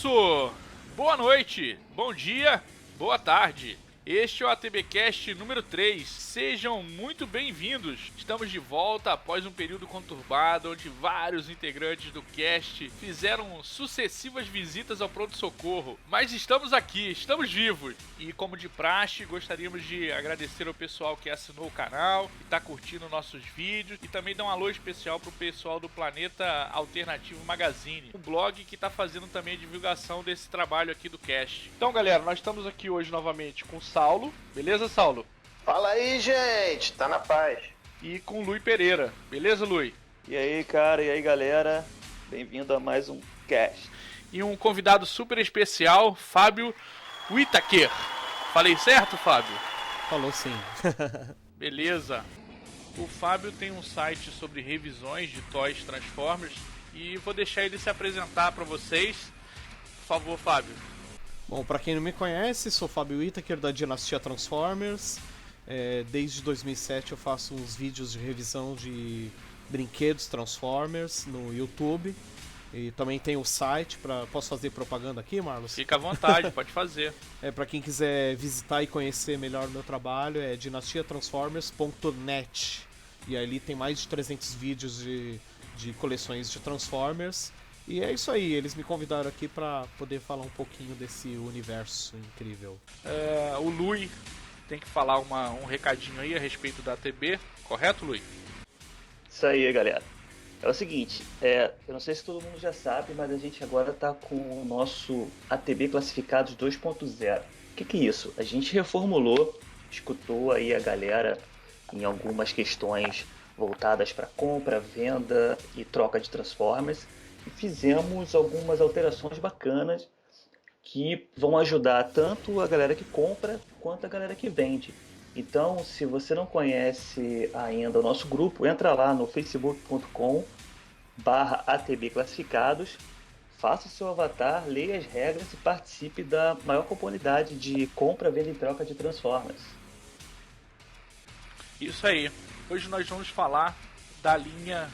isso! Boa noite, bom dia, boa tarde. Este é o ATBcast número 3. Sejam muito bem-vindos. Estamos de volta após um período conturbado, onde vários integrantes do cast fizeram sucessivas visitas ao pronto-socorro. Mas estamos aqui, estamos vivos. E como de praxe, gostaríamos de agradecer ao pessoal que assinou o canal, que está curtindo nossos vídeos, e também dar um alô especial pro pessoal do Planeta Alternativo Magazine, um blog que está fazendo também a divulgação desse trabalho aqui do cast. Então, galera, nós estamos aqui hoje novamente com o Saulo, beleza, Saulo? Fala aí, gente, tá na paz. E com o Lui Pereira, beleza, Lui? E aí, cara, e aí, galera, bem-vindo a mais um cast. E um convidado super especial, Fábio Whittaker. Falei certo, Fábio? Falou sim. Beleza. O Fábio tem um site sobre revisões de toys Transformers e vou deixar ele se apresentar para vocês. Por favor, Fábio. Bom, pra quem não me conhece, sou Fábio Whittaker da Dinastia Transformers. Desde 2007 eu faço uns vídeos de revisão de brinquedos Transformers no YouTube. E também tem o site, posso fazer propaganda aqui, Marlos? Fica à vontade, pode fazer. Pra quem quiser visitar e conhecer melhor o meu trabalho, é dinastiatransformers.net. E ali tem mais de 300 vídeos de coleções de Transformers. E é isso aí, eles me convidaram aqui pra poder falar um pouquinho desse universo incrível. O Lui tem que falar um recadinho aí a respeito da ATB, correto, Lui? Isso aí, galera. É o seguinte, eu não sei se todo mundo já sabe, mas a gente agora tá com o nosso ATB Classificados 2.0. O que é isso? A gente reformulou, escutou aí a galera em algumas questões voltadas para compra, venda e troca de Transformers. E fizemos algumas alterações bacanas que vão ajudar tanto a galera que compra quanto a galera que vende. Então, se você não conhece ainda o nosso grupo, entra lá no facebook.com/atbclassificados, faça o seu avatar, leia as regras e participe da maior comunidade de compra, venda e troca de Transformers. Isso aí. Hoje nós vamos falar da linha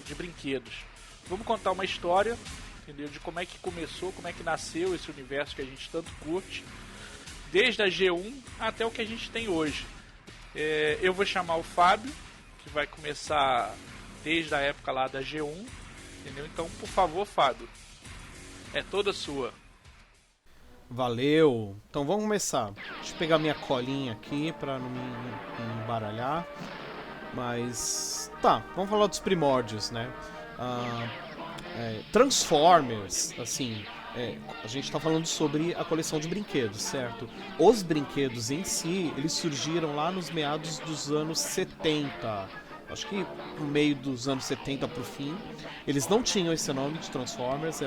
de brinquedos. Vamos contar uma história, entendeu? De como é que começou, como é que nasceu esse universo que a gente tanto curte, desde a G1 até o que a gente tem hoje. Eu vou chamar o Fábio, que vai começar desde a época lá da G1, entendeu? Então, por favor, Fábio, é toda sua. Valeu! Então vamos começar. Deixa eu pegar minha colinha aqui pra não me embaralhar. Mas tá, vamos falar dos primórdios, né? Transformers, assim, a gente tá falando sobre a coleção de brinquedos, certo? Os brinquedos em si, eles surgiram lá nos meados dos anos 70, acho que no meio dos anos 70 pro fim. Eles não tinham esse nome de Transformers,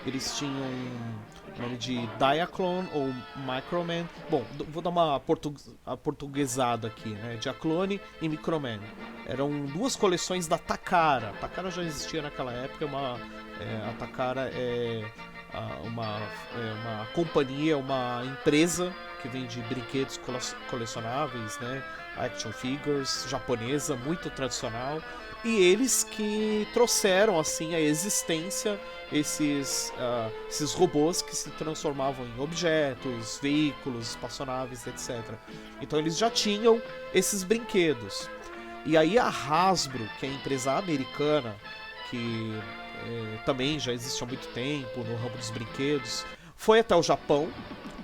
eles tinham o nome de Diaclone ou Microman. Bom, vou dar uma portuguesada aqui, né? Diaclone e Microman. Eram duas coleções da Takara. A Takara já existia naquela época. A Takara é uma companhia, uma empresa que vende brinquedos colecionáveis, né? Action figures, japonesa, muito tradicional. E eles que trouxeram assim à existência esses robôs que se transformavam em objetos, veículos, espaçonaves, etc. Então eles já tinham esses brinquedos. E aí a Hasbro, que é a empresa americana, que também já existe há muito tempo no ramo dos brinquedos, foi até o Japão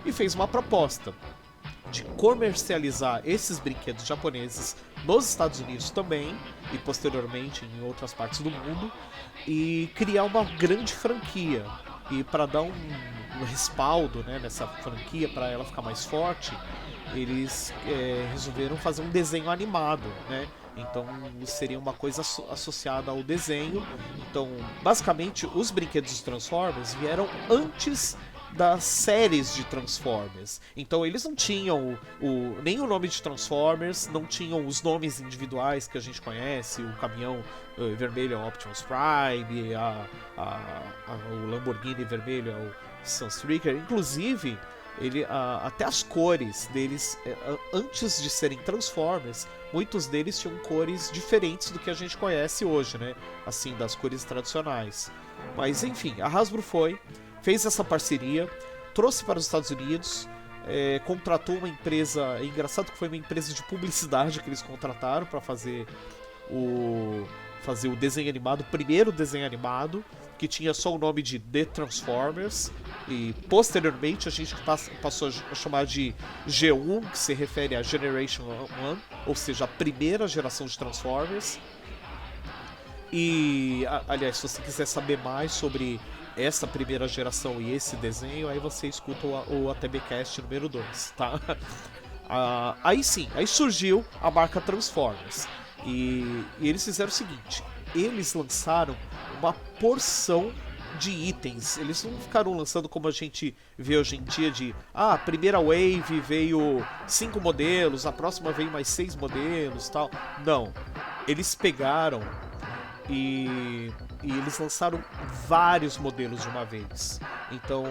e fez uma proposta de comercializar esses brinquedos japoneses nos Estados Unidos também, e posteriormente em outras partes do mundo, e criar uma grande franquia. E para dar um respaldo, né, nessa franquia, para ela ficar mais forte, eles resolveram fazer um desenho animado, né? Então seria uma coisa associada ao desenho. Então, basicamente, os brinquedos de Transformers vieram antes das séries de Transformers. Então eles não tinham nem o nome de Transformers, não tinham os nomes individuais que a gente conhece, o caminhão vermelho é o Optimus Prime, o Lamborghini vermelho é o Sunstreaker. Inclusive, até as cores deles, antes de serem Transformers, muitos deles tinham cores diferentes do que a gente conhece hoje, né? Assim, das cores tradicionais. Mas enfim, a Hasbro foi, fez essa parceria, trouxe para os Estados Unidos, contratou uma empresa. É engraçado que foi uma empresa de publicidade que eles contrataram para fazer o desenho animado, o primeiro desenho animado, que tinha só o nome de The Transformers, e posteriormente a gente passou a chamar de G1, que se refere a Generation 1, ou seja, a primeira geração de Transformers. E, aliás, se você quiser saber mais sobre essa primeira geração e esse desenho, aí você escuta o ATBcast número 2, tá? Aí sim, aí surgiu a marca Transformers. E eles fizeram o seguinte: eles lançaram uma porção de itens. Eles não ficaram lançando como a gente vê hoje em dia de a primeira wave veio 5 modelos, a próxima veio mais 6 modelos, tal. Não, eles pegaram e eles lançaram vários modelos de uma vez. Então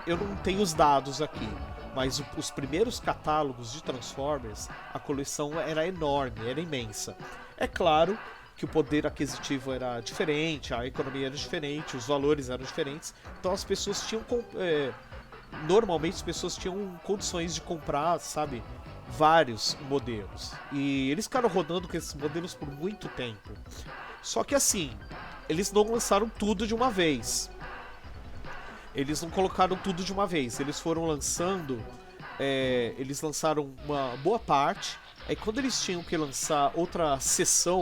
eu não tenho os dados aqui, mas os primeiros catálogos de Transformers, a coleção era enorme, era imensa. É claro que o poder aquisitivo era diferente, a economia era diferente, os valores eram diferentes, então as pessoas tinham normalmente as pessoas tinham condições de comprar, sabe, vários modelos. E eles ficaram rodando com esses modelos por muito tempo. Só que assim, eles não lançaram tudo de uma vez. Eles não colocaram tudo de uma vez. Eles foram lançando. Eles lançaram uma boa parte. Aí quando eles tinham que lançar outra seção,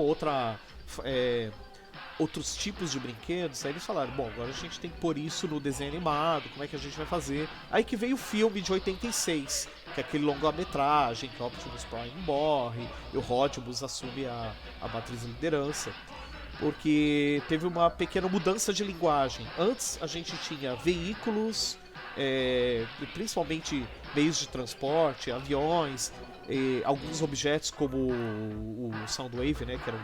outros tipos de brinquedos, aí eles falaram, bom, agora a gente tem que pôr isso no desenho animado, como é que a gente vai fazer? Aí que veio o filme de 86, que é aquele longa-metragem, que o Optimus Prime morre, e o Rodimus assume a matriz de liderança. Porque teve uma pequena mudança de linguagem. Antes a gente tinha veículos, principalmente meios de transporte, aviões, alguns objetos como o Soundwave, né, que era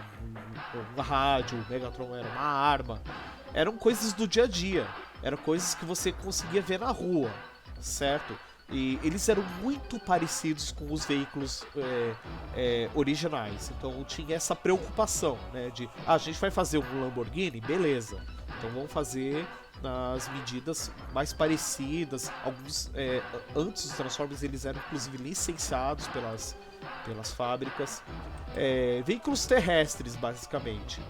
uma rádio, o Megatron era uma arma. Eram coisas do dia a dia, eram coisas que você conseguia ver na rua, certo? E eles eram muito parecidos com os veículos originais. Então tinha essa preocupação, né, de a gente vai fazer um Lamborghini, beleza, então vamos fazer nas medidas mais parecidas. Alguns antes dos Transformers eles eram inclusive licenciados pelas fábricas, veículos terrestres basicamente.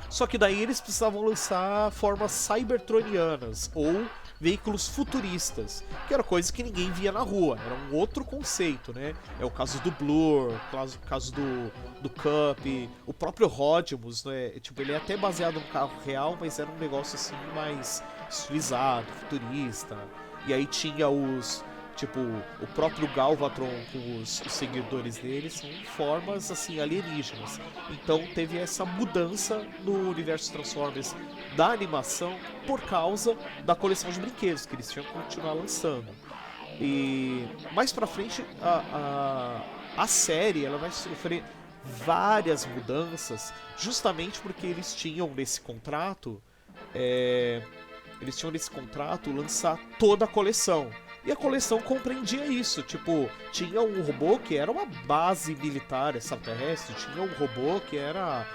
Só que daí eles precisavam lançar formas cybertronianas ou veículos futuristas, que era coisa que ninguém via na rua, era um outro conceito, né? É o caso do Blur, o caso do Cup, o próprio Rodimus, né? Tipo, ele é até baseado no carro real, mas era um negócio assim mais estilizado, futurista. E aí tinha o próprio Galvatron com os seguidores dele, são formas assim alienígenas. Então teve essa mudança no universo Transformers da animação por causa da coleção de brinquedos que eles tinham que continuar lançando. E mais pra frente a série ela vai sofrer várias mudanças, justamente porque eles tinham nesse contrato lançar toda a coleção. E a coleção compreendia isso, tipo, tinha um robô que era uma base militar extraterrestre, tinha um robô que era,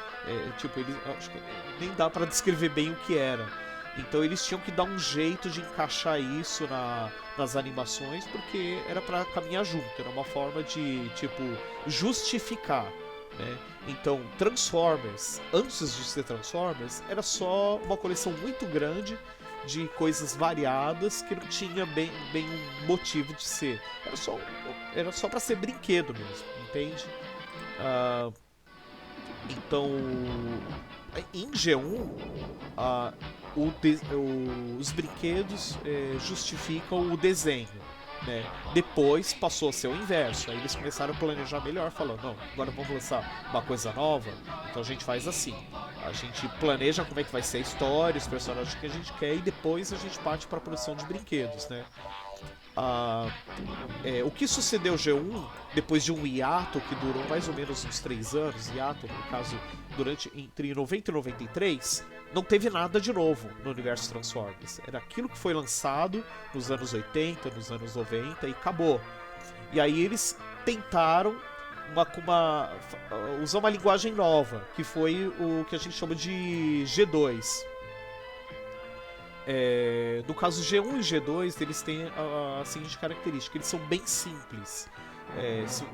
acho que nem dá pra descrever bem o que era. Então eles tinham que dar um jeito de encaixar isso nas animações, porque era pra caminhar junto, era uma forma de, justificar, né? Então Transformers, antes de ser Transformers, era só uma coleção muito grande de coisas variadas que não tinha bem um motivo de ser. Era só pra ser brinquedo mesmo, entende? Então, em G1, os brinquedos justificam o desenho, né? Depois passou a ser o inverso. Aí eles começaram a planejar melhor, falando, não, agora vamos lançar uma coisa nova, então a gente faz assim. A gente planeja como é que vai ser a história, os personagens que a gente quer, e depois a gente parte para a produção de brinquedos, né? O que sucedeu G1, depois de um hiato que durou mais ou menos uns 3 anos, hiato, no caso, entre 90 e 93, não teve nada de novo no universo Transformers. Era aquilo que foi lançado nos anos 80, nos anos 90 e acabou. E aí eles tentaram usar uma linguagem nova, que foi o que a gente chama de G2. No caso G1 e G2, eles têm a seguinte característica: eles são bem simples.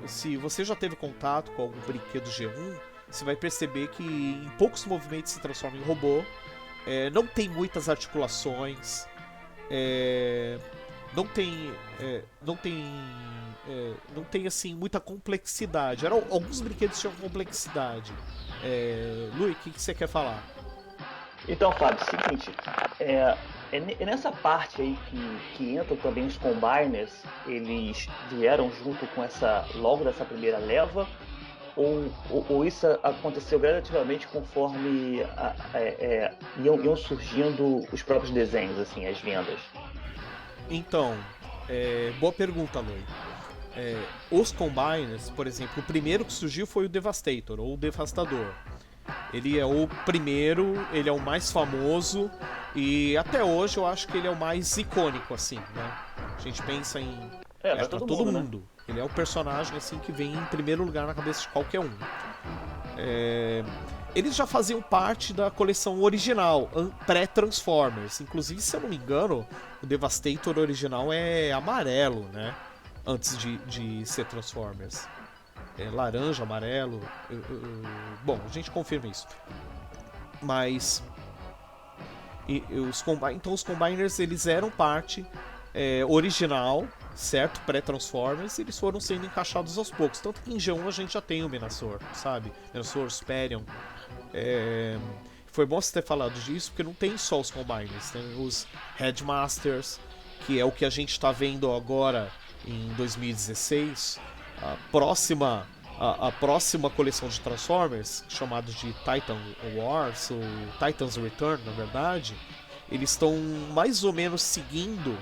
Se você já teve contato com algum brinquedo G1, você vai perceber que em poucos movimentos se transforma em robô. Não tem muitas articulações. Não tem assim muita complexidade. Alguns brinquedos tinham complexidade. Lui, o que você quer falar? Então, Fábio, é o seguinte, é nessa parte aí que entram também os Combiners. Eles vieram junto com logo dessa primeira leva, ou isso aconteceu gradativamente conforme iam surgindo os próprios desenhos, assim, as vendas? Então, boa pergunta, Lui. Os Combiners, por exemplo, o primeiro que surgiu foi o Devastator, ou o Devastador. Ele é o primeiro, ele é o mais famoso e até hoje eu acho que ele é o mais icônico, assim, né? A gente pensa em... pra todo mundo, mundo. Né? Ele é o personagem, assim, que vem em primeiro lugar na cabeça de qualquer um. Eles já faziam parte da coleção original, pré-Transformers. Inclusive, se eu não me engano, o Devastator original é amarelo, né? Antes de ser Transformers. Laranja, amarelo. Bom, a gente confirma isso. Mas então os Combiners, eles eram parte original, certo? Pré-Transformers, e eles foram sendo encaixados aos poucos. Tanto que em G1 a gente já tem o Menasor, sabe? Menasor, Superion. Foi bom você ter falado disso, porque não tem só os Combiners, tem os Headmasters, que é o que a gente está vendo agora em 2016. A próxima coleção de Transformers, chamada de Titan Wars, ou Titans Return, na verdade, eles estão mais ou menos seguindo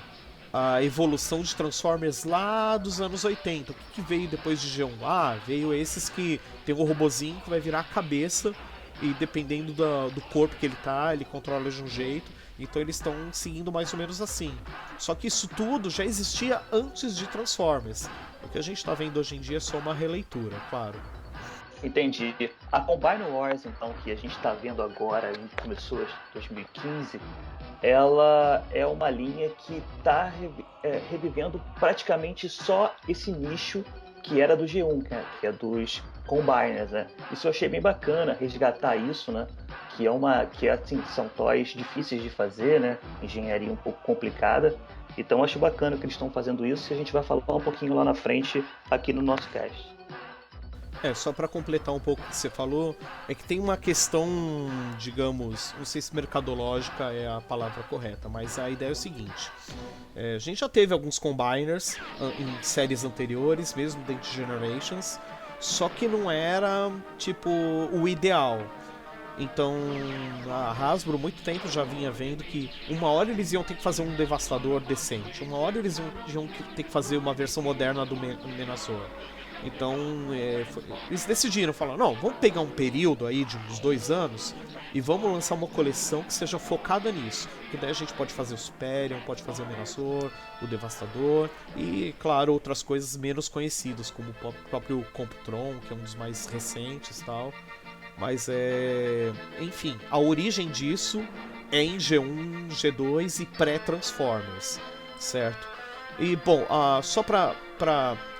a evolução de Transformers lá dos anos 80. O que veio depois de G1? Veio esses que tem um robozinho que vai virar a cabeça e dependendo do corpo que ele tá, ele controla de um jeito. Então eles estão seguindo mais ou menos assim. Só que isso tudo já existia antes de Transformers. O que a gente está vendo hoje em dia é só uma releitura, claro. Entendi. A Combine Wars, então, que a gente está vendo agora, começou em 2015, ela é uma linha que está revivendo praticamente só esse nicho que era do G1, que é dos Combiners, né? Isso eu achei bem bacana, resgatar isso, né? Que assim, são toys difíceis de fazer, né? Engenharia um pouco complicada. Então eu acho bacana que eles estão fazendo isso, e a gente vai falar um pouquinho lá na frente aqui no nosso cast. Só para completar um pouco o que você falou, é que tem uma questão, digamos, não sei se mercadológica é a palavra correta, mas a ideia é o seguinte: a gente já teve alguns Combiners em séries anteriores, mesmo dentro de Generations, só que não era, tipo, o ideal. Então a Hasbro muito tempo já vinha vendo que uma hora eles iam ter que fazer um Devastador decente, uma hora eles iam ter que fazer uma versão moderna do Menasor. Então eles decidiram, falaram, não, vamos pegar um período aí de uns 2 anos e vamos lançar uma coleção que seja focada nisso. Que daí a gente pode fazer o Superion, pode fazer o Menasor, o Devastador e, claro, outras coisas menos conhecidas, como o próprio Computron, que é um dos mais recentes e tal. Mas enfim, a origem disso é em G1, G2 e pré-Transformers, certo? E, bom, só pra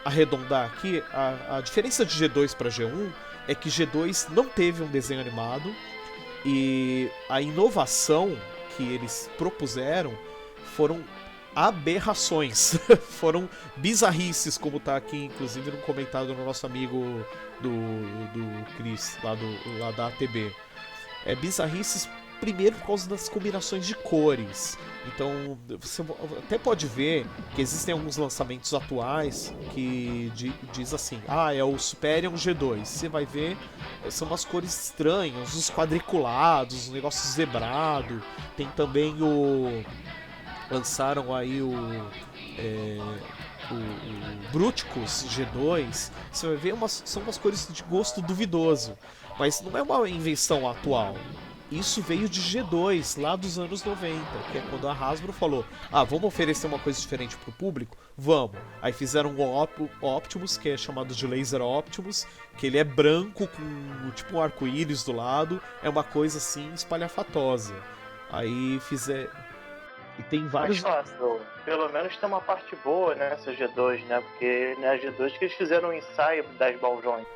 arredondar aqui, a diferença de G2 para G1 é que G2 não teve um desenho animado e a inovação que eles propuseram foram aberrações, foram bizarrices, como tá aqui inclusive no comentário do nosso amigo do Chris, lá da ATB. Bizarrices primeiro por causa das combinações de cores. Então você até pode ver que existem alguns lançamentos atuais que diz assim, é o Superion G2. Você vai ver, são umas cores estranhas, os quadriculados, os negócios zebrado. Tem também lançaram aí o Bruticus G2. Você vai ver, são umas cores de gosto duvidoso, mas não é uma invenção atual. Isso veio de G2, lá dos anos 90, que é quando a Hasbro falou, vamos oferecer uma coisa diferente pro público? Vamos. Aí fizeram o Optimus, que é chamado de Laser Optimus, que ele é branco com tipo um arco-íris do lado, é uma coisa assim espalhafatosa. Aí fizeram... E tem Mais vários. fácil. Pelo menos tem uma parte boa nessa G2, né? Porque na G2 que eles fizeram um ensaio das ball-joints.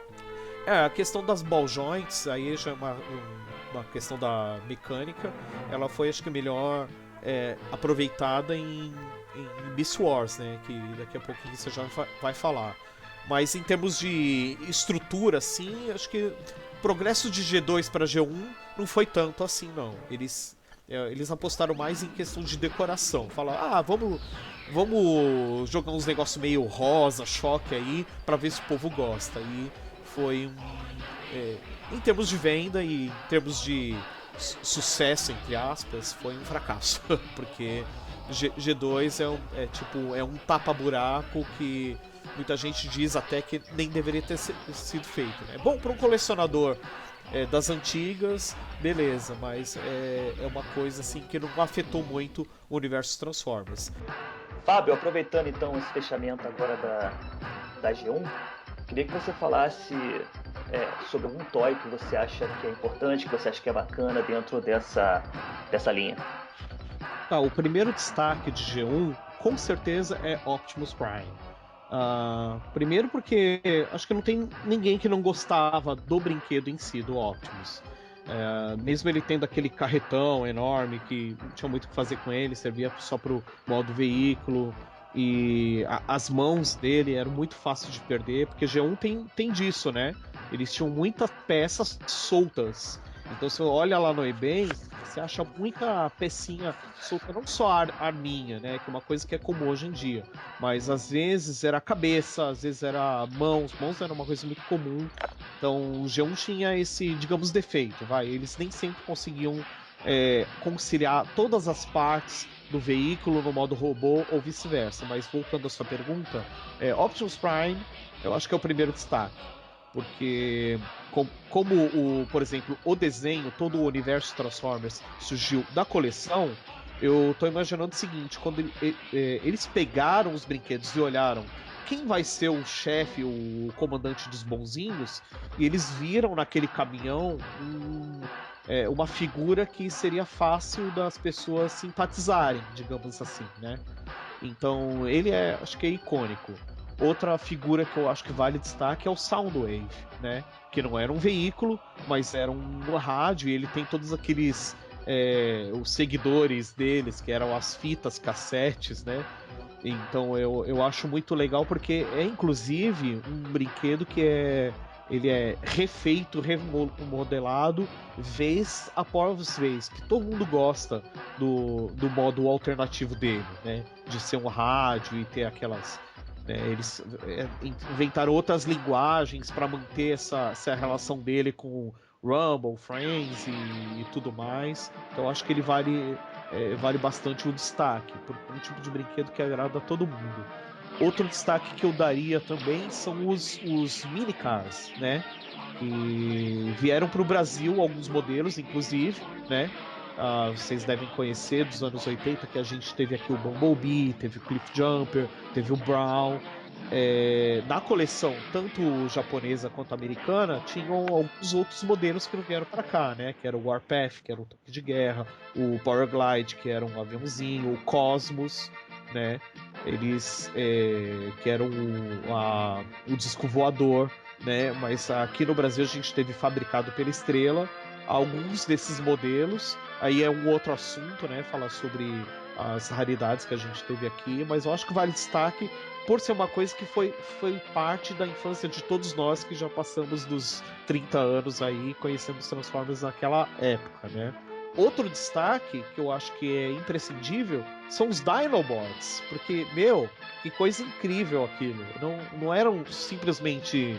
A questão das ball joints, aí já é uma questão da mecânica. Ela foi, acho que, melhor aproveitada em Beast Wars, né? Que daqui a pouquinho você já vai falar. Mas em termos de estrutura, assim, acho que o progresso de G2 para G1 não foi tanto assim, não. Eles apostaram mais em questão de decoração. Falaram, vamos jogar uns negócios meio rosa, choque aí, pra ver se o povo gosta. E foi em termos de venda e em termos de sucesso, entre aspas, foi um fracasso. Porque G2 é um tapa-buraco que muita gente diz até que nem deveria ter sido feito. É bom para um colecionador das antigas, beleza, mas é uma coisa assim que não afetou muito o universo Transformers. Fábio, aproveitando então esse fechamento agora da G1, queria que você falasse sobre algum toy que você acha que é importante, que você acha que é bacana dentro dessa linha. Tá, o primeiro destaque de G1 com certeza é Optimus Prime. Primeiro porque acho que não tem ninguém que não gostava do brinquedo em si, do Optimus. Mesmo ele tendo aquele carretão enorme que não tinha muito o que fazer com ele, servia só pro modo veículo. E as mãos dele eram muito fáceis de perder, porque G1 tem disso, né? Eles tinham muitas peças soltas. Então você olha lá no eBay, você acha muita pecinha solta, não só arminha, né? Que é uma coisa que é comum hoje em dia. Mas às vezes era cabeça, às vezes era mãos. Mãos era uma coisa muito comum. Então o G1 tinha esse, digamos, defeito, vai. Eles nem sempre conseguiam conciliar todas as partes do veículo no modo robô ou vice-versa. Mas voltando à sua pergunta, Optimus Prime, eu acho que é o primeiro destaque. Porque como por exemplo, o desenho, todo o universo Transformers surgiu da coleção, eu tô imaginando o seguinte, quando eles pegaram os brinquedos e olharam quem vai ser o chefe, o comandante dos bonzinhos, e eles viram naquele caminhão uma figura que seria fácil das pessoas simpatizarem, digamos assim, né? Então ele acho que é icônico. Outra figura que eu acho que vale destaque é o Soundwave, né? Que não era um veículo, mas era um rádio, e ele tem todos aqueles os seguidores deles, que eram as fitas cassetes, né? Então eu acho muito legal, porque é inclusive um brinquedo que ele é refeito, remodelado, vez após vez, que todo mundo gosta do modo alternativo dele, né? De ser um rádio e ter aquelas... Eles inventaram outras linguagens para manter essa relação dele com Rumble, Friends e tudo mais. Então acho que ele vale bastante o destaque, por um tipo de brinquedo que agrada a todo mundo. Outro destaque que eu daria também são os minicars, né? Que vieram para o Brasil, alguns modelos, inclusive, né? Vocês devem conhecer dos anos 80, que a gente teve aqui o Bumblebee, teve o Cliff Jumper, teve o Brown. Na coleção, tanto japonesa quanto americana, tinham alguns outros modelos que não vieram para cá, né? Que era o Warpath, que era um tanque de guerra, o Powerglide, que era um aviãozinho, o Cosmos, né? Eles que eram o disco voador, né? Mas aqui no Brasil a gente teve fabricado pela Estrela alguns desses modelos. Aí é um outro assunto, né? Falar sobre as raridades que a gente teve aqui, mas eu acho que vale destaque por ser uma coisa que foi parte da infância de todos nós que já passamos dos 30 anos aí conhecendo os Transformers naquela época, né? Outro destaque que eu acho que é imprescindível são os Dinobots, porque, que coisa incrível aquilo. Não eram simplesmente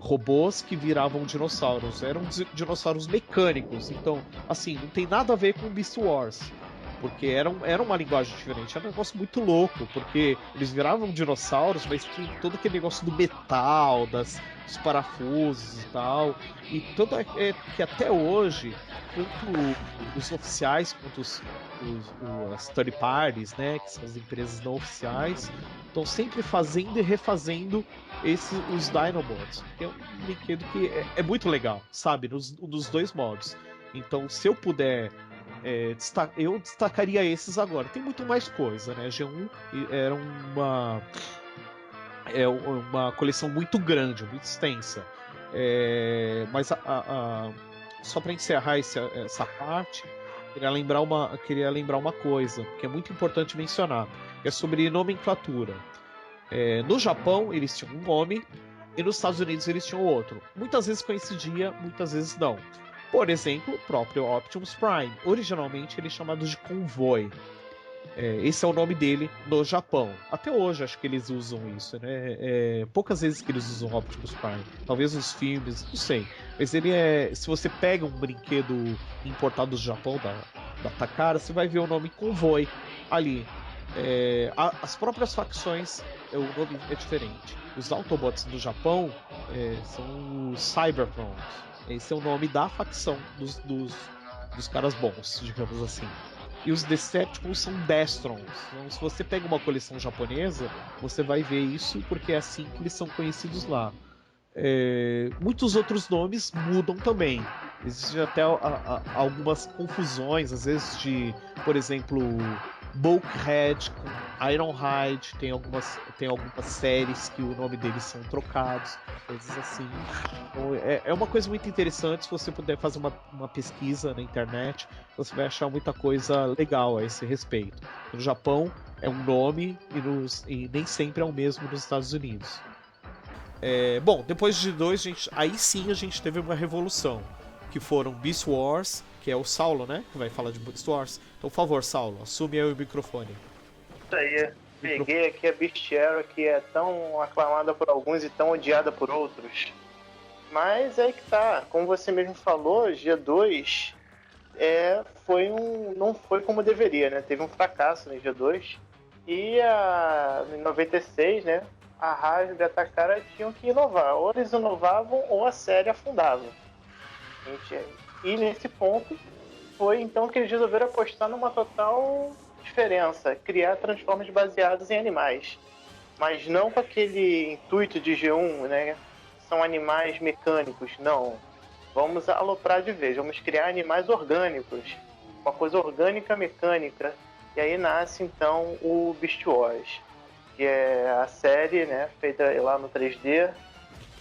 robôs que viravam dinossauros, eram dinossauros mecânicos. Então, assim, não tem nada a ver com Beast Wars, porque era uma linguagem diferente, era um negócio muito louco, porque eles viravam dinossauros, mas tinha todo aquele negócio do metal, dos parafusos e tal, e tanto que até hoje, tanto os oficiais quanto as third parties, né, que são as empresas não oficiais, estão sempre fazendo e refazendo os Dinobots, que é um brinquedo que é muito legal, sabe, nos dois modos. Então, se eu puder Eu destacaria esses agora. Tem muito mais coisa, né? G1 era uma coleção muito grande, muito extensa. Mas só para encerrar essa parte, queria lembrar uma coisa que é muito importante mencionar, que é sobre nomenclatura. No Japão eles tinham um nome e nos Estados Unidos eles tinham outro. Muitas vezes coincidia, muitas vezes não. Por exemplo, o próprio Optimus Prime. Originalmente ele é chamado de Convoy. Esse é o nome dele no Japão. Até hoje acho que eles usam isso, né? Poucas vezes que eles usam Optimus Prime. Talvez nos filmes, não sei. Mas ele se você pega um brinquedo importado do Japão, da Takara, você vai ver o nome Convoy ali. As próprias facções, o nome é diferente. Os Autobots do Japão são os Cybertrons. Esse é o nome da facção dos caras bons, digamos assim. E os Decepticons são Destrons. Então, se você pega uma coleção japonesa, você vai ver isso porque é assim que eles são conhecidos lá. Muitos outros nomes mudam também. Existem até algumas confusões, às vezes por exemplo, Bulkhead com Ironhide, tem algumas séries que o nome deles são trocados, coisas assim. Então, é uma coisa muito interessante. Se você puder fazer uma pesquisa na internet, você vai achar muita coisa legal a esse respeito. No Japão é um nome e nem sempre é o mesmo nos Estados Unidos. Bom, depois de dois, aí sim a gente teve uma revolução, que foram Beast Wars, que é o Saulo, né, que vai falar de Beast Wars. Então, por favor, Saulo, assume aí o microfone. Isso aí, peguei aqui a Bestiário, que é tão aclamada por alguns e tão odiada por outros. Mas é que tá, como você mesmo falou, G2 não foi como deveria, né? Teve um fracasso no G2. E em 96, né, a Hasbro e a Takara tinham que inovar. Ou eles inovavam ou a série afundava. E nesse ponto foi então que eles resolveram apostar numa total diferença, criar Transformers baseados em animais. Mas não com aquele intuito de G1, né? São animais mecânicos, não. Vamos aloprar de vez, vamos criar animais orgânicos, uma coisa orgânica mecânica. E aí nasce então o Beast Wars, que é a série, né, feita lá no 3D,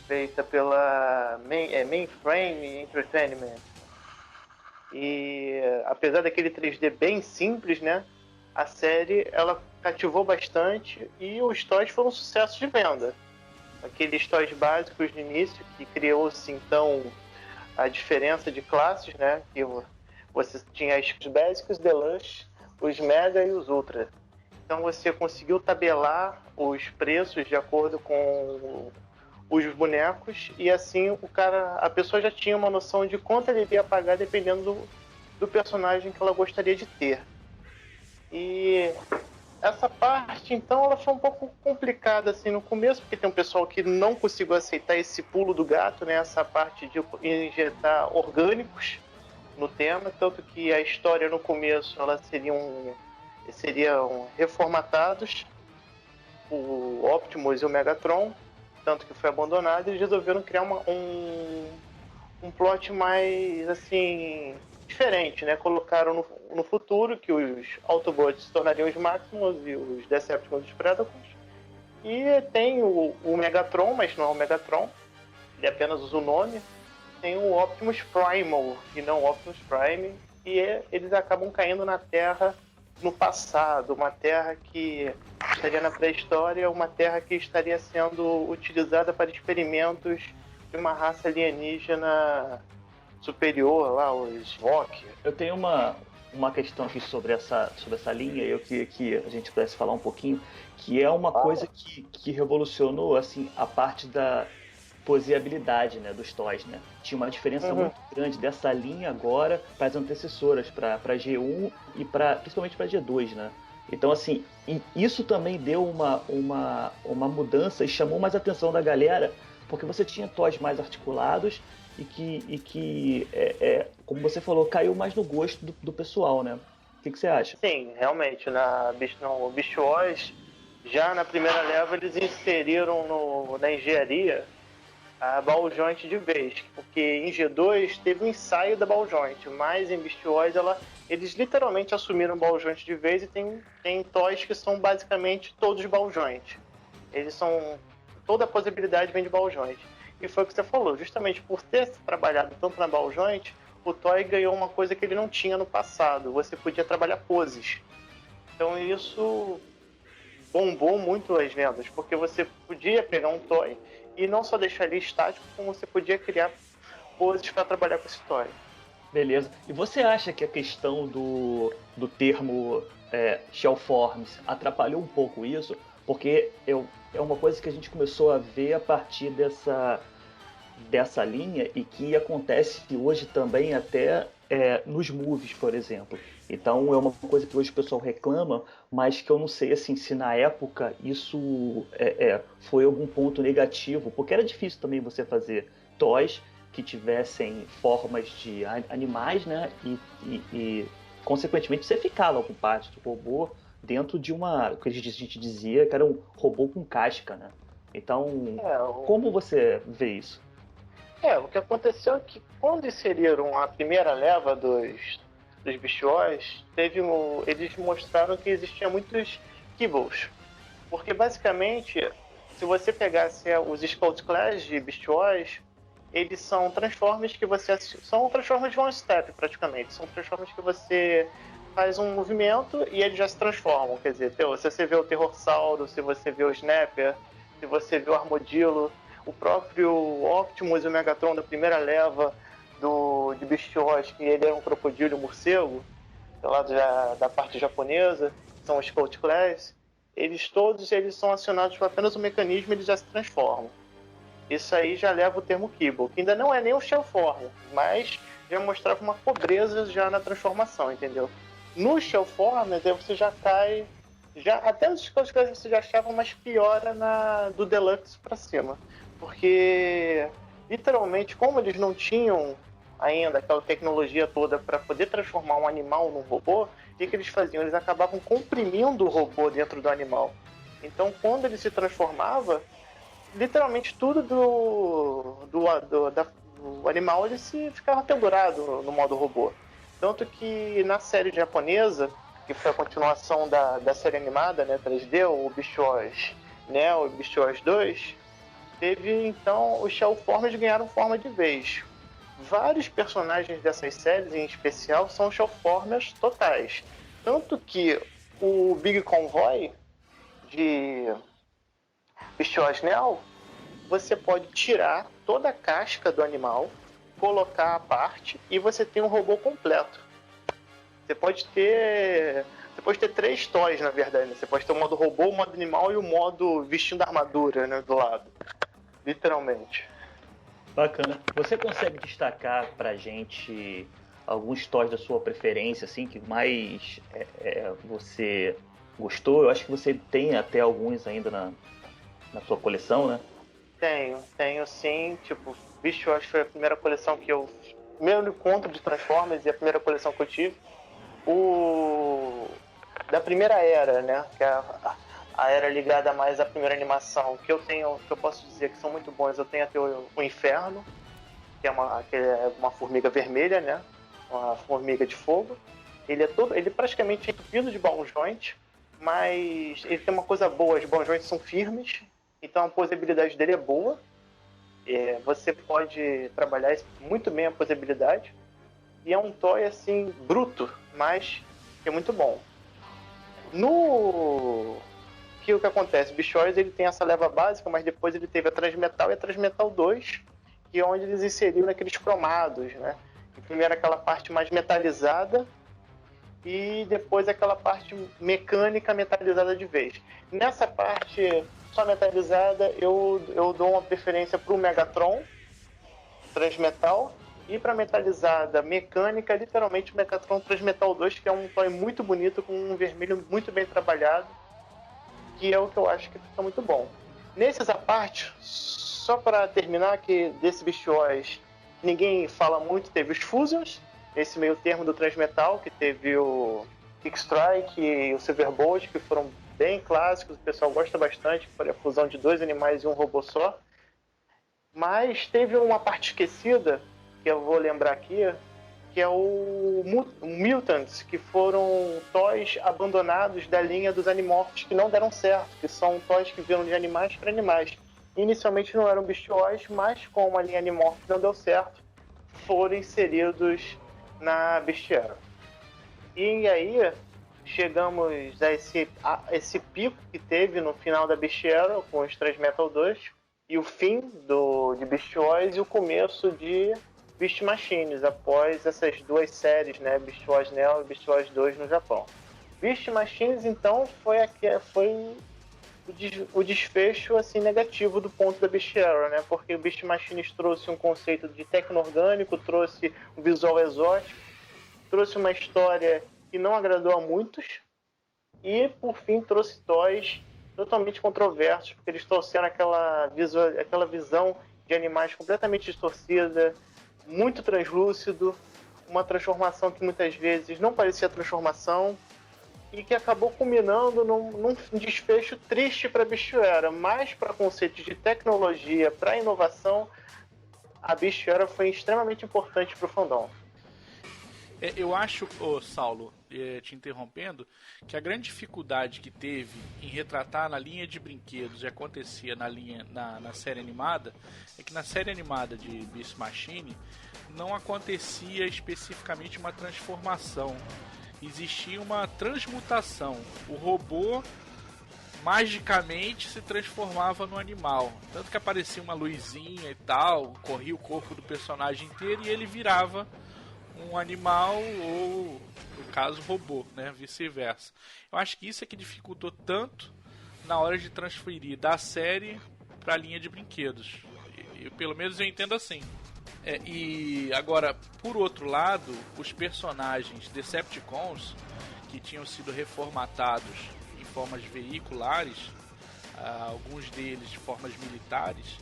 feita pela Mainframe Entertainment. E apesar daquele 3D bem simples, né, a série ela cativou bastante e os toys foram um sucesso de venda. Aqueles toys básicos no início, que criou-se então a diferença de classes, né, que você tinha os básicos, Deluxe, os Mega e os Ultra. Então você conseguiu tabelar os preços de acordo com os bonecos e assim a pessoa já tinha uma noção de quanto ele iria pagar dependendo do personagem que ela gostaria de ter. E essa parte, então, ela foi um pouco complicada assim no começo, porque tem um pessoal que não conseguiu aceitar esse pulo do gato, né? Essa parte de injetar orgânicos no tema, tanto que a história no começo ela seriam reformatados, o Optimus e o Megatron, tanto que foi abandonado, e eles resolveram criar um plot mais assim diferente, né? Colocaram no futuro que os Autobots se tornariam os Maximus e os Decepticons os Predacons. E tem o Megatron, mas não é o Megatron, ele apenas usa o nome. Tem o Optimus Primal e não o Optimus Prime, e eles acabam caindo na Terra no passado, uma Terra que estaria na pré-história, uma Terra que estaria sendo utilizada para experimentos de uma raça alienígena superior lá, os Vok. Eu tenho uma questão aqui sobre essa linha, eu queria que a gente pudesse falar um pouquinho, que é uma coisa que revolucionou assim, a parte da poseabilidade, né, dos toys, né? Tinha uma diferença muito grande dessa linha agora para as antecessoras, para G1 e principalmente para G2, né? Então, assim, isso também deu uma mudança e chamou mais a atenção da galera, porque você tinha toys mais articulados e que como você falou, caiu mais no gosto do pessoal, né? O que você acha? Sim, realmente, no Beast Wars, já na primeira leva eles inseriram na engenharia a Ball Joint de vez, porque em G2 teve um ensaio da Ball Joint, mas em Beast Wars eles literalmente assumiram Ball Joint de vez e tem toys que são basicamente todos Ball Joint. Eles são... Toda a possibilidade vem de Ball Joint. E foi o que você falou, justamente por ter trabalhado tanto na Ball Joint, o toy ganhou uma coisa que ele não tinha no passado. Você podia trabalhar poses. Então isso bombou muito as vendas, porque você podia pegar um toy e não só deixar ele estático, como você podia criar poses para trabalhar com esse toy. Beleza. E você acha que a questão do termo Shellforms atrapalhou um pouco isso? Porque é uma coisa que a gente começou a ver a partir dessa linha e que acontece hoje também até nos movies, por exemplo. Então é uma coisa que hoje o pessoal reclama, mas que eu não sei assim, se na época isso foi algum ponto negativo, porque era difícil também você fazer toys que tivessem formas de animais, né? E consequentemente você ficava com parte do robô dentro de o que a gente dizia que era um robô com casca, né? Então, como você vê isso? O que aconteceu é que quando inseriram a primeira leva dos Beast Wars, eles mostraram que existiam muitos kibbles. Porque basicamente, se você pegasse os Scout Class de Beast Wars, eles são Transformers são Transformers de one step praticamente. São Transformers que você faz um movimento e eles já se transformam. Quer dizer, se você vê o Terrorsauro, se você vê o Snapper, se você vê o Armadillo, o próprio Optimus e o Megatron da primeira leva de Beast Wars, que ele era um crocodilo e um morcego, lá da parte japonesa, são os Scout Class, todos eles são acionados por apenas um mecanismo e eles já se transformam. Isso aí já leva o termo Kibble, que ainda não é nem o Shellform, mas já mostrava uma pobreza já na transformação, entendeu? No Shellform, você já cai... até os Scout Class você já achava, mas piora do Deluxe pra cima. Porque, literalmente, como eles não tinham ainda aquela tecnologia toda para poder transformar um animal num robô, o que eles faziam? Eles acabavam comprimindo o robô dentro do animal. Então, quando ele se transformava, literalmente tudo do animal ele ficava pendurado no modo robô. Tanto que na série japonesa, que foi a continuação da série animada, né, 3D, o Beast Wars Neo e Beast Wars 2, teve então os Shellformers ganharam forma de vez. Vários personagens dessas séries, em especial, são Shellformers totais. Tanto que o Big Convoy de Beast Wars Neo, você pode tirar toda a casca do animal, colocar a parte e você tem um robô completo. Você pode ter 3 toys, na verdade. Né? Você pode ter o modo robô, o modo animal e o modo vestindo armadura, né, do lado. Literalmente. Bacana. Você consegue destacar pra gente alguns toys da sua preferência, assim, que mais você gostou? Eu acho que você tem até alguns ainda na sua coleção, né? Tenho sim. Tipo, Beast Wars foi a primeira coleção que eu... Primeiro encontro de Transformers e a primeira coleção que eu tive. Da primeira era, né? Que é a era ligada mais à primeira animação, que eu posso dizer que são muito bons. Eu tenho até o Inferno, que é uma formiga vermelha, né? Uma formiga de fogo. Ele praticamente é entupido de ball joint, mas ele tem uma coisa boa, os ball joints são firmes, então a posabilidade dele é boa. Você pode trabalhar muito bem a posabilidade. E é um toy assim, bruto, mas é muito bom. O que acontece? O Beast Wars ele tem essa leva básica, mas depois ele teve a Transmetal e a Transmetal 2, que é onde eles inseriram naqueles cromados, né? E primeiro aquela parte mais metalizada e depois aquela parte mecânica metalizada de vez. Nessa parte só metalizada, eu dou uma preferência para o Megatron Transmetal, e para metalizada mecânica, literalmente o Megatron Transmetal 2, que é um toy muito bonito, com um vermelho muito bem trabalhado, que é o que eu acho que fica muito bom. Nesses à parte, só para terminar, que desse Beast Wars ninguém fala muito, teve os Fusions, esse meio termo do Transmetal, que teve o Kick Strike e o Silverbolt, que foram bem clássicos, o pessoal gosta bastante, foi a fusão de 2 animais e um robô só. Mas teve uma parte esquecida, que eu vou lembrar aqui, que é o Mutants, que foram toys abandonados da linha dos Animorphs que não deram certo, que são toys que viram de animais para animais. Inicialmente não eram Beast Wars, mas como a linha Animorph não deu certo, foram inseridos na Bestiária. E aí chegamos a esse pico que teve no final da Bestiária com os Transmetal 2 e o fim de Beast Wars e o começo de Beast Machines após essas duas séries, né, Beast Wars Neo e Beast Wars 2 no Japão. Beast Machines então foi o desfecho assim negativo do ponto da Beast Era, né? Porque o Beast Machines trouxe um conceito de tecno-orgânico, trouxe um visual exótico, trouxe uma história que não agradou a muitos e, por fim, trouxe toys totalmente controversos, porque eles trouxeram aquela visão de animais completamente distorcida, muito translúcido, uma transformação que muitas vezes não parecia transformação, e que acabou culminando num desfecho triste para a Bichuera, mas para conceitos de tecnologia, para inovação, a Bichuera foi extremamente importante para o fandom. Eu acho, Saulo, te interrompendo, que a grande dificuldade que teve em retratar na linha de brinquedos e acontecia na série animada é que na série animada de Beast Machine não acontecia especificamente uma transformação. Existia uma transmutação. O robô magicamente se transformava no animal. Tanto que aparecia uma luzinha e tal, corria o corpo do personagem inteiro e ele virava um animal ou, no caso, robô, né? Vice-versa. Eu acho que isso é que dificultou tanto na hora de transferir da série para a linha de brinquedos. Pelo menos eu entendo assim. E agora, por outro lado, os personagens Decepticons, que tinham sido reformatados em formas veiculares, alguns deles de formas militares,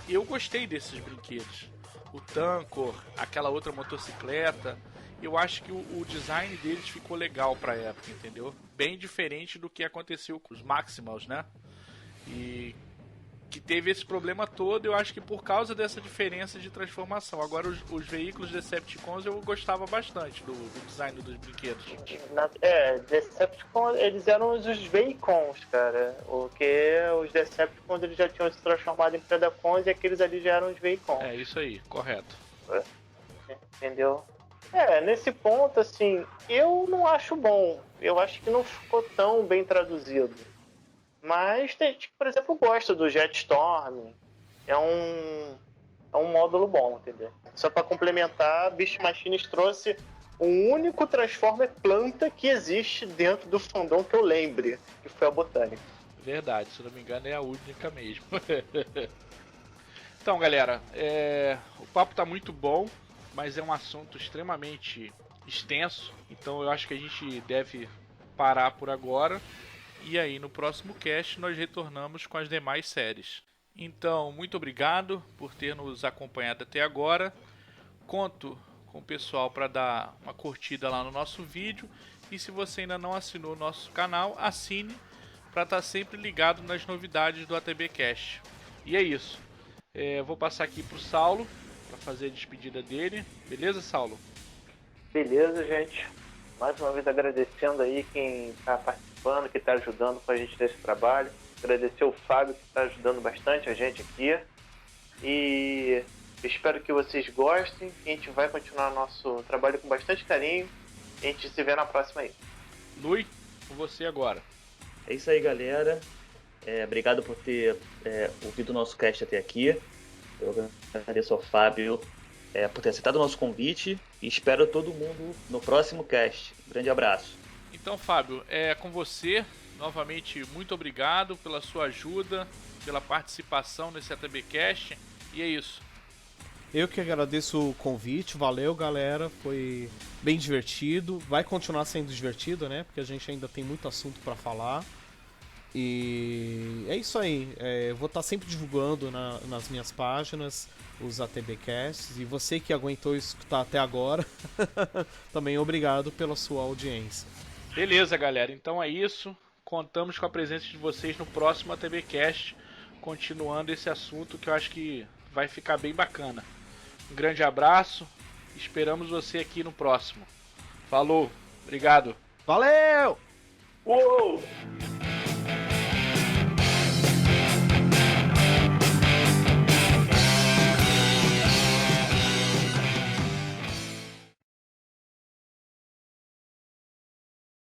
eu gostei desses brinquedos. O Tankor, aquela outra motocicleta, eu acho que o design deles ficou legal pra época, entendeu? Bem diferente do que aconteceu com os Maximals, né? E que teve esse problema todo, eu acho que por causa dessa diferença de transformação. Agora, os veículos Decepticons eu gostava bastante do design dos brinquedos. Decepticons, eles eram os Veicons, cara. Porque os Decepticons eles já tinham se transformado em Predacons e aqueles ali já eram os Veicons. É, isso aí, correto. Entendeu? Nesse ponto, assim, eu não acho bom. Eu acho que não ficou tão bem traduzido. Mas, por exemplo, eu gosto do Jetstorm. É um módulo bom, entendeu? Só para complementar, Beast Machines trouxe o único Transformer planta que existe dentro do fandom que eu lembre, que foi a Botânica. Verdade, se não me engano é a única mesmo. Então, galera, o papo tá muito bom, mas é um assunto extremamente extenso. Então eu acho que a gente deve parar por agora. E aí no próximo cast nós retornamos com as demais séries. Então, muito obrigado por ter nos acompanhado até agora. Conto com o pessoal para dar uma curtida lá no nosso vídeo. E se você ainda não assinou o nosso canal, assine para estar sempre ligado nas novidades do ATB Cast. E é isso. Vou passar aqui para o Saulo para fazer a despedida dele. Beleza, Saulo? Beleza, gente. Mais uma vez agradecendo aí quem está participando, que está ajudando com a gente nesse trabalho. Agradecer o Fábio, que está ajudando bastante a gente aqui. E espero que vocês gostem. A gente vai continuar nosso trabalho com bastante carinho. A gente se vê na próxima aí. Lui, com você agora. É isso aí, galera. Obrigado por ter ouvido o nosso cast até aqui. Eu agradeço ao Fábio por ter aceitado o nosso convite e espero todo mundo no próximo cast. Um grande abraço. Então, Fábio, é com você. Novamente, muito obrigado pela sua ajuda, pela participação nesse ATBcast. E é isso. Eu que agradeço o convite, valeu, galera, foi bem divertido, vai continuar sendo divertido, né, porque a gente ainda tem muito assunto para falar. E é isso aí, eu vou estar sempre divulgando nas minhas páginas os ATBcasts, e você que aguentou escutar até agora, também obrigado pela sua audiência. Beleza, galera, então é isso, contamos com a presença de vocês no próximo ATBcast, continuando esse assunto que eu acho que vai ficar bem bacana. Um grande abraço, esperamos você aqui no próximo. Falou, obrigado. Valeu! Uou!